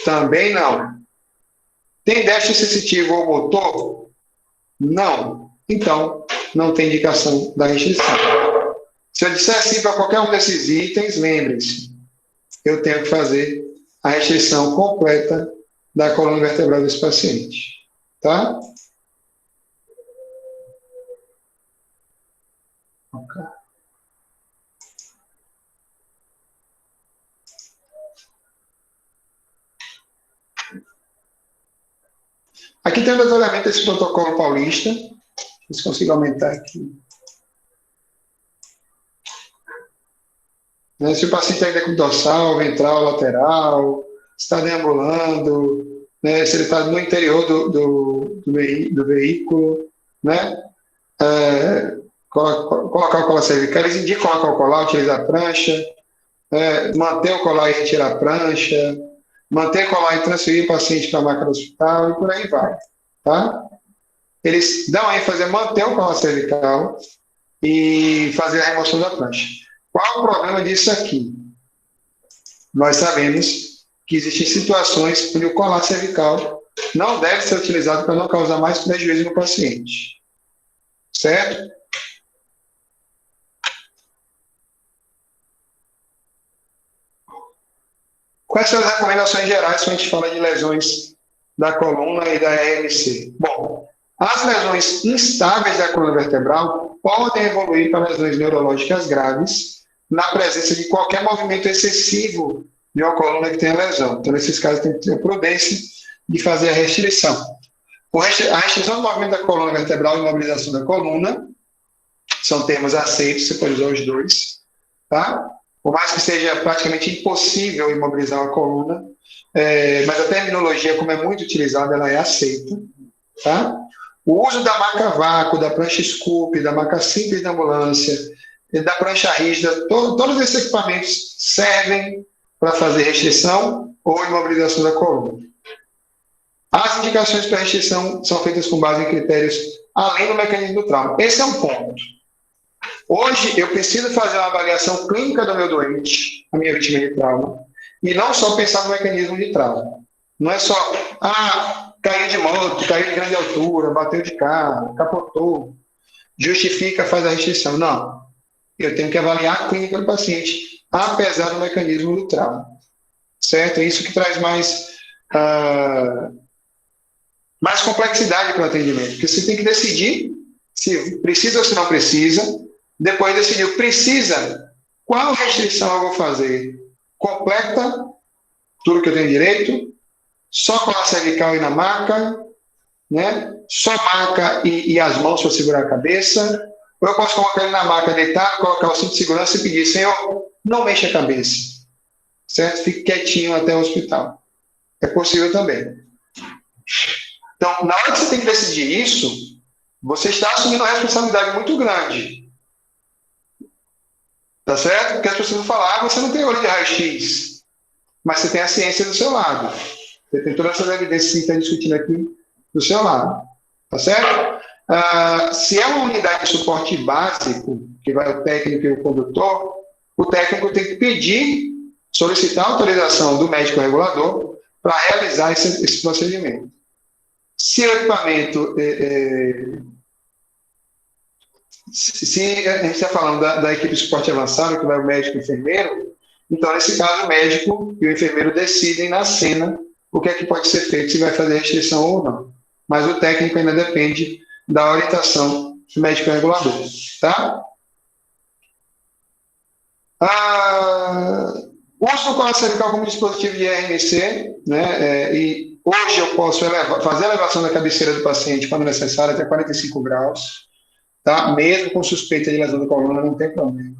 Também não. Tem déficit sensitivo ou motor? Não. Então, não tem indicação da restrição. Se eu disser sim para qualquer um desses itens, lembre-se, eu tenho que fazer a restrição completa da coluna vertebral desse paciente. Tá? Ok. Aqui tem o detalhamento desse protocolo paulista. Se consigo aumentar aqui. Se o paciente tem com dorsal, ventral, lateral, se está deambulando, né, se ele está no interior do veículo, né, colocar o colar cervical, eles indicam colocar o colar, utilizar a prancha, manter o colar e retirar a prancha, manter o colar e transferir o paciente para a maca do hospital e por aí vai. Tá? Eles dão ênfase a manter o colar cervical e fazer a remoção da prancha. Qual o problema disso aqui? Nós sabemos que existem situações onde o colar cervical não deve ser utilizado para não causar mais prejuízo no paciente. Certo? Quais são as recomendações gerais quando a gente fala de lesões da coluna e da RMC? Bom, as lesões instáveis da coluna vertebral podem evoluir para lesões neurológicas graves na presença de qualquer movimento excessivo de uma coluna que tenha lesão. Então, nesses casos, tem que ter a prudência de fazer a restrição. A restrição do movimento da coluna vertebral e imobilização da coluna são termos aceitos, você pode usar os dois, tá? Por mais que seja praticamente impossível imobilizar uma coluna, mas a terminologia, como é muito utilizada, ela é aceita, tá? O uso da maca vácuo, da prancha scoop, da maca simples da ambulância, da prancha rígida, todos esses equipamentos servem para fazer restrição ou imobilização da coluna. As indicações para restrição são feitas com base em critérios além do mecanismo do trauma. Esse é um ponto. Hoje, eu preciso fazer uma avaliação clínica do meu doente, a minha vítima de trauma, e não só pensar no mecanismo de trauma. Não é só, caiu de moto, caiu de grande altura, bateu de carro, capotou, justifica, faz a restrição. Não. Eu tenho que avaliar a clínica do paciente, apesar do mecanismo do trauma. Certo? É isso que traz mais complexidade para o atendimento, porque você tem que decidir se precisa ou se não precisa. Depois decidiu, precisa, qual restrição eu vou fazer? Completa, tudo que eu tenho direito, só colar cervical e na maca, né? Só maca e as mãos para segurar a cabeça, ou eu posso colocar ele na maca deitado, colocar o cinto de segurança e pedir, Senhor, não mexa a cabeça, certo? Fique quietinho até o hospital. É possível também. Então, na hora que você tem que decidir isso, você está assumindo uma responsabilidade muito grande. Tá certo? Porque as pessoas vão falar, você não tem olho de raio-x, mas você tem a ciência do seu lado. Você tem todas essas evidências que a gente está discutindo aqui do seu lado. Tá certo? Se é uma unidade de suporte básico, que vai o técnico e o condutor, o técnico tem que pedir, solicitar a autorização do médico regulador para realizar esse procedimento. Se o equipamento se a gente está falando da equipe de suporte avançado, que vai o médico e o enfermeiro, então, nesse caso, o médico e o enfermeiro decidem na cena o que é que pode ser feito, se vai fazer restrição ou não. Mas o técnico ainda depende da orientação do médico regulador. Tá? O uso do colar cervical como dispositivo de RMC, né, e hoje eu posso fazer a elevação da cabeceira do paciente, quando necessário, até 45 graus. Tá? Mesmo com suspeita de lesão da coluna, não tem problema.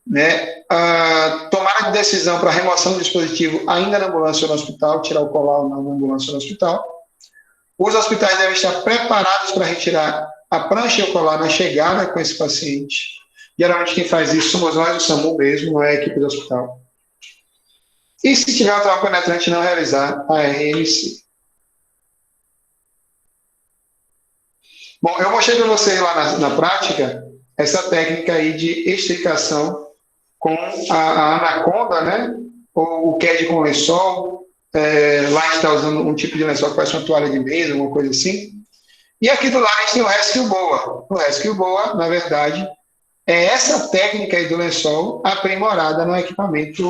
Né? Tomada de decisão para remoção do dispositivo ainda na ambulância ou no hospital, tirar o colar ou não na ambulância ou no hospital. Os hospitais devem estar preparados para retirar a prancha e o colar na chegada com esse paciente. Geralmente quem faz isso somos nós, o SAMU mesmo, não é a equipe do hospital. E se tiver um trauma penetrante, não realizar a RMC. Bom, eu mostrei para vocês lá na prática essa técnica aí de extricação com a anaconda, né? Ou o CAD com lençol. Lá a gente está usando um tipo de lençol que parece uma toalha de mesa, alguma coisa assim. E aqui do lado a gente tem o Rescue Boa. O Rescue Boa, na verdade, é essa técnica aí do lençol aprimorada no equipamento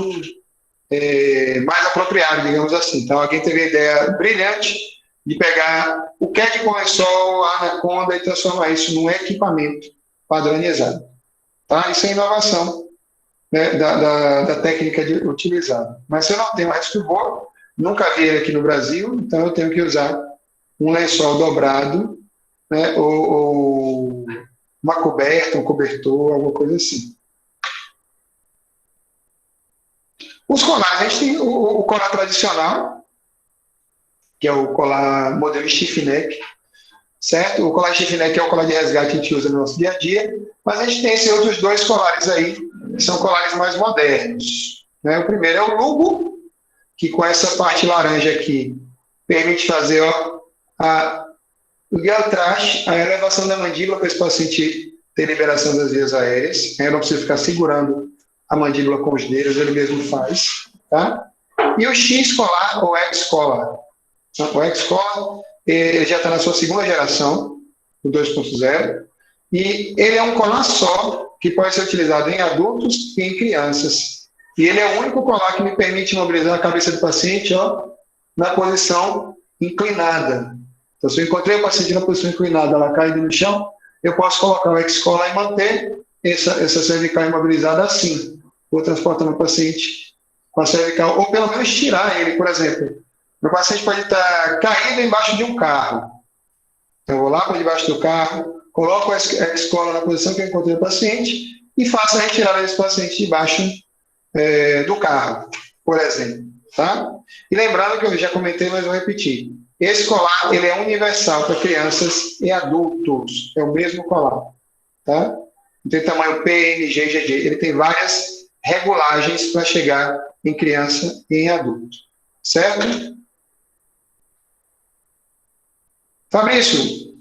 mais apropriado, digamos assim. Então, alguém teve a ideia brilhante de pegar o CAD com lençol, a anaconda e transformar isso num equipamento padronizado. Tá? Isso é inovação, né, da técnica utilizada. Mas se eu não tenho uma Rescue Boa, nunca vi ele aqui no Brasil, então eu tenho que usar um lençol dobrado, né, ou uma coberta, um cobertor, alguma coisa assim. Os colares, a gente tem o colar tradicional, que é o colar modelo stiff neck, certo? O colar stiff neck é o colar de resgate que a gente usa no nosso dia a dia, mas a gente tem esses outros dois colares aí, que são colares mais modernos. Né? O primeiro é o Lugo, que com essa parte laranja aqui, permite fazer o diatrache, a elevação da mandíbula para esse paciente ter liberação das vias aéreas. Eu não preciso ficar segurando a mandíbula com os dedos, ele mesmo faz. Tá? E o X-colar, ou X-colar. O X-colar, ele já está na sua segunda geração, o 2.0, e ele é um colar só, que pode ser utilizado em adultos e em crianças. E ele é o único colar que me permite mobilizar a cabeça do paciente na posição inclinada. Então, se eu encontrei o paciente na posição inclinada, ela caída no chão, eu posso colocar o X-colar e manter essa cervical imobilizada assim. Vou transportando o paciente com a cervical, ou pelo menos tirar ele, por exemplo. O paciente pode estar caído embaixo de um carro. Então, eu vou lá para debaixo do carro, coloco o X-colar na posição que eu encontrei o paciente e faço a retirada desse paciente debaixo do carro, por exemplo. Tá? E lembrando que eu já comentei, mas vou repetir. Esse colar ele é universal para crianças e adultos. É o mesmo colar. Tá? Tem tamanho P, M, G, GG. Ele tem várias regulagens para chegar em criança e em adulto. Certo? Fabrício,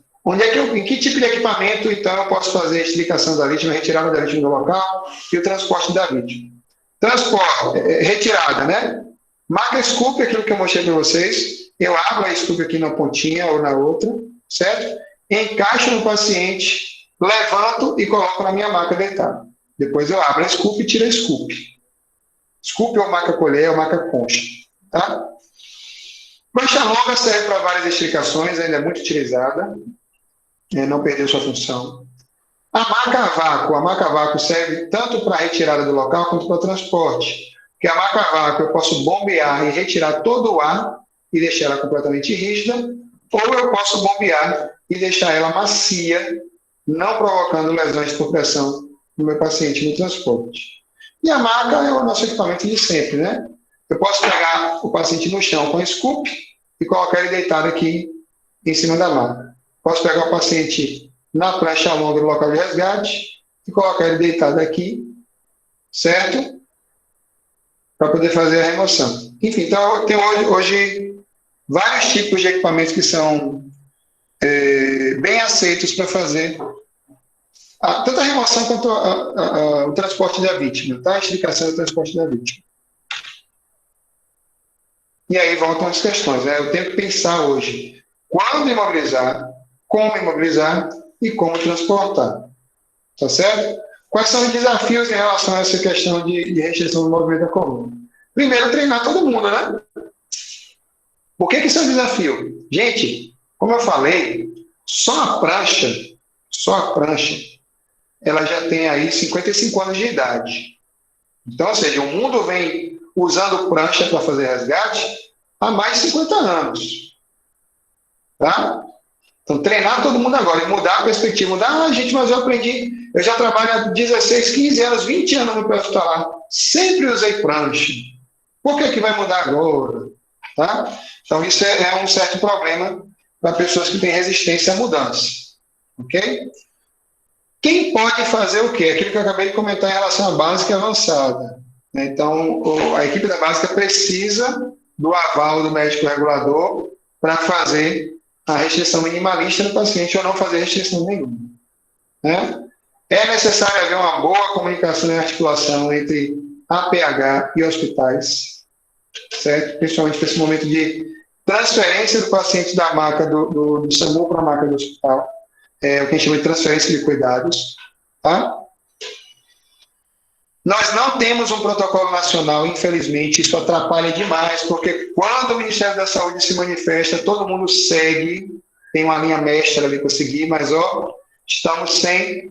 em que tipo de equipamento, então, eu posso fazer a extricação da vítima, a retirada da vítima do local e o transporte da vítima? Transporte, retirada, né? Marca scoop, aquilo que eu mostrei para vocês. Eu abro a scoop aqui na pontinha ou na outra, certo? Encaixo no paciente, levanto e coloco na minha maca deitada. Depois eu abro a scoop e tiro a scoop. Scoop ou maca colher ou maca concha, tá? Prancha longa serve para várias extricações, ainda é muito utilizada, não perdeu sua função. A maca vácuo serve tanto para a retirada do local quanto para o transporte. Porque a maca vácuo eu posso bombear e retirar todo o ar e deixar ela completamente rígida, ou eu posso bombear e deixar ela macia, não provocando lesões por pressão no meu paciente no transporte. E a maca é o nosso equipamento de sempre, né? Eu posso pegar o paciente no chão com scoop e colocar ele deitado aqui em cima da maca. Posso pegar o paciente na prancha longa do local de resgate e colocar ele deitado aqui, certo? Para poder fazer a remoção. Enfim, então tem hoje vários tipos de equipamentos que são bem aceitos para fazer tanto a remoção quanto o transporte da vítima, tá? A explicação do transporte da vítima. E aí voltam as questões, né? Eu tenho que pensar hoje quando imobilizar, como imobilizar e como transportar. Tá certo? Quais são os desafios em relação a essa questão de restrição do movimento da coluna? Primeiro, treinar todo mundo, né? Por que isso é um desafio? Gente, como eu falei, só a prancha, ela já tem aí 55 anos de idade. Então, ou seja, o mundo vem usando prancha para fazer resgate há mais de 50 anos. Tá? Então, treinar todo mundo agora e mudar a perspectiva. Mudar, gente, mas eu aprendi, eu já trabalho há 16, 15 anos, 20 anos no pré-hospitalar. Sempre usei prancha. Por que vai mudar agora? Tá? Então, isso é um certo problema para pessoas que têm resistência à mudança. Ok? Quem pode fazer o quê? Aquilo que eu acabei de comentar em relação à básica e avançada. Então, a equipe da básica precisa do aval do médico regulador para fazer a restrição minimalista no paciente ou não fazer restrição nenhuma. Né? É necessário haver uma boa comunicação e articulação entre APH e hospitais, certo? Principalmente nesse momento de transferência do paciente da maca do SAMU para a maca do hospital. É o que a gente chama de transferência de cuidados. Tá? Nós não temos um protocolo nacional, infelizmente, isso atrapalha demais, porque quando o Ministério da Saúde se manifesta, todo mundo segue, tem uma linha mestra ali para seguir, mas estamos sem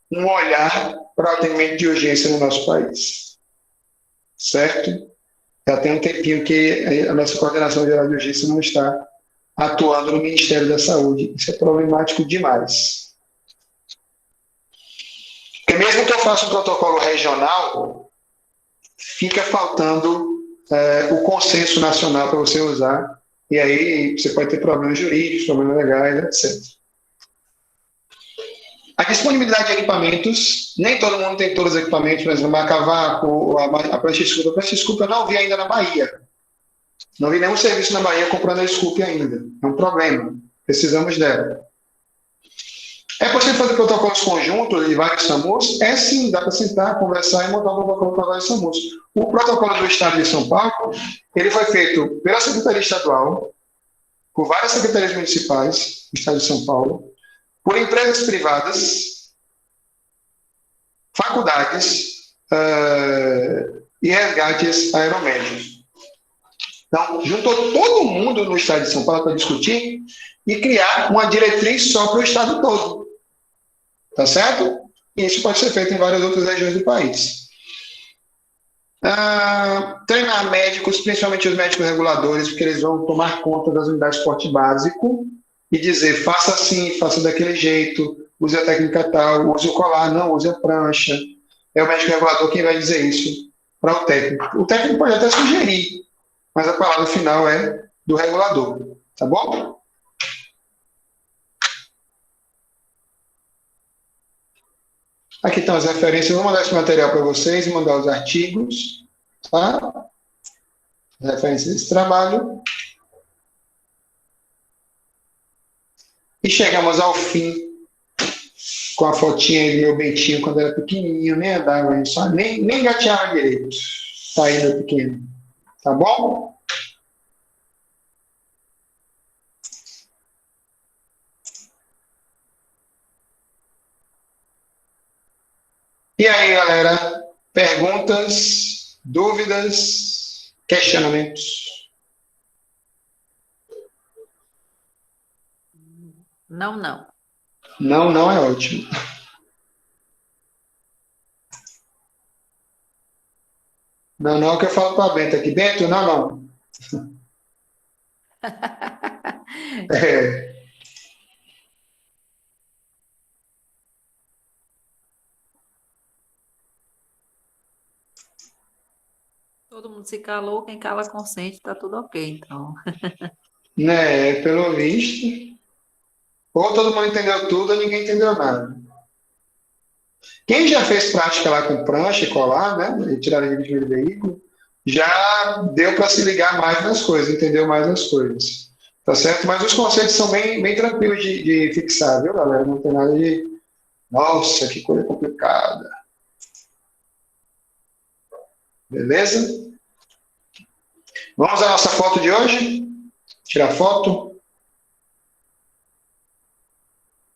um olhar para o atendimento de urgência no nosso país. Certo? Já tem um tempinho que a nossa coordenação geral de urgência não está atuando no Ministério da Saúde. Isso é problemático demais. Porque mesmo que eu faça um protocolo regional, fica faltando o consenso nacional para você usar, e aí você pode ter problemas jurídicos, problemas legais, etc. A disponibilidade de equipamentos, nem todo mundo tem todos os equipamentos, por exemplo, a cavaco, a prancha Scoop, eu não vi ainda na Bahia. Não vi nenhum serviço na Bahia comprando a Scoop ainda. É um problema. Precisamos dela. É possível fazer protocolos conjuntos de vários SAMUs? É sim, dá para sentar, conversar e montar um protocolo para vários SAMUs. O protocolo do Estado de São Paulo, ele foi feito pela Secretaria Estadual, por várias secretarias municipais do Estado de São Paulo, por empresas privadas, faculdades e resgates aeromédicos. Então, juntou todo mundo no Estado de São Paulo para discutir e criar uma diretriz só para o Estado todo. Tá certo? E isso pode ser feito em várias outras regiões do país. Treinar médicos, principalmente os médicos reguladores, porque eles vão tomar conta das unidades de porte básico e dizer, faça assim, faça daquele jeito, use a técnica tal, use o colar, não, use a prancha. É o médico regulador quem vai dizer isso para o técnico. O técnico pode até sugerir, mas a palavra final é do regulador. Tá bom? Aqui estão as referências. Vou mandar esse material para vocês e mandar os artigos. Tá? As referências desse trabalho. E chegamos ao fim com a fotinha aí do meu Bentinho quando era pequenininho, nem andava, nem gateava direito. Tá aí, meu pequeno. Tá bom? E aí, galera? Perguntas, dúvidas, questionamentos? Não, não. Não, não é ótimo. Não, não, é o que eu falo para Bento aqui. Bento, não, não. É, Todo mundo se calou, quem cala consente, tá tudo ok, então. né, pelo visto, ou todo mundo entendeu tudo, ou ninguém entendeu nada. Quem já fez prática lá com prancha e colar, né, e tirar de veículo, já deu para se ligar mais nas coisas, entendeu mais as coisas. Tá certo? Mas os conceitos são bem tranquilos de fixar, viu, galera? Não tem nada de. Nossa, que coisa complicada. Beleza? Vamos à nossa foto de hoje? Tirar foto.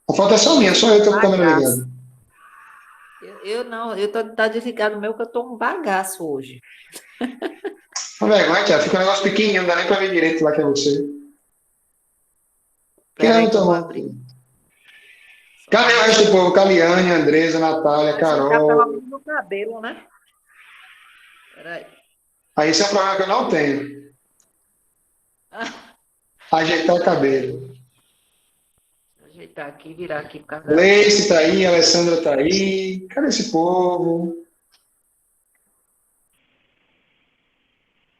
A foto é só minha, só eu estou com a câmera ligada. Bagaço. Eu não, tá desligado o meu que eu tô um bagaço hoje. Uma vergonha, Thiago. Fica um negócio pequenininho, não dá nem para ver direito lá que é você. Que é Peraí que eu então, vou abrir. Só um cadê o resto do minutinho. povo? Caliane, Andresa, Natália, Ajeitar Carol. pelo menos o cabelo, né? Peraí. Aí isso é um problema que eu não tenho. Ajeitar o cabelo. Ajeitar aqui, virar aqui por causa da luz. Gleice tá aí, Alessandra tá aí. Cadê esse povo?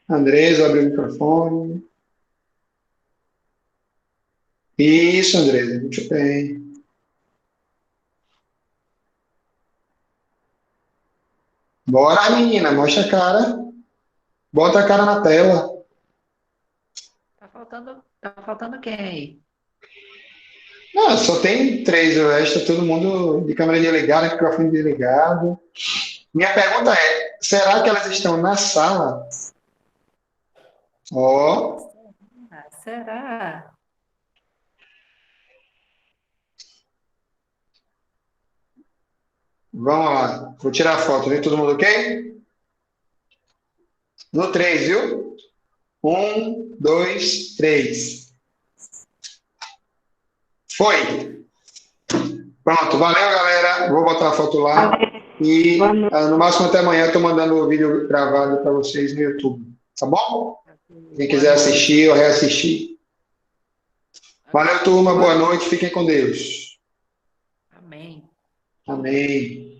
Andresa, abriu o microfone. Isso, Andresa, muito bem. Bora, menina, mostra a cara. Bota a cara na tela. Tá faltando quem aí? Não, só tem três, o resto é todo mundo de câmera desligada, microfone desligado. Minha pergunta é: será que elas estão na sala? Ó, Ah, será? vamos lá. Vou tirar a foto, vem todo mundo ok? No três, viu? Um, dois, três. Foi. Pronto, valeu, galera. Vou botar a foto lá. E no máximo até amanhã eu tô mandando o vídeo gravado para vocês no YouTube. Tá bom? Quem Boa quiser noite. assistir ou reassistir. Valeu, turma. Boa Boa noite. noite. Fiquem com Deus. Amém. Amém.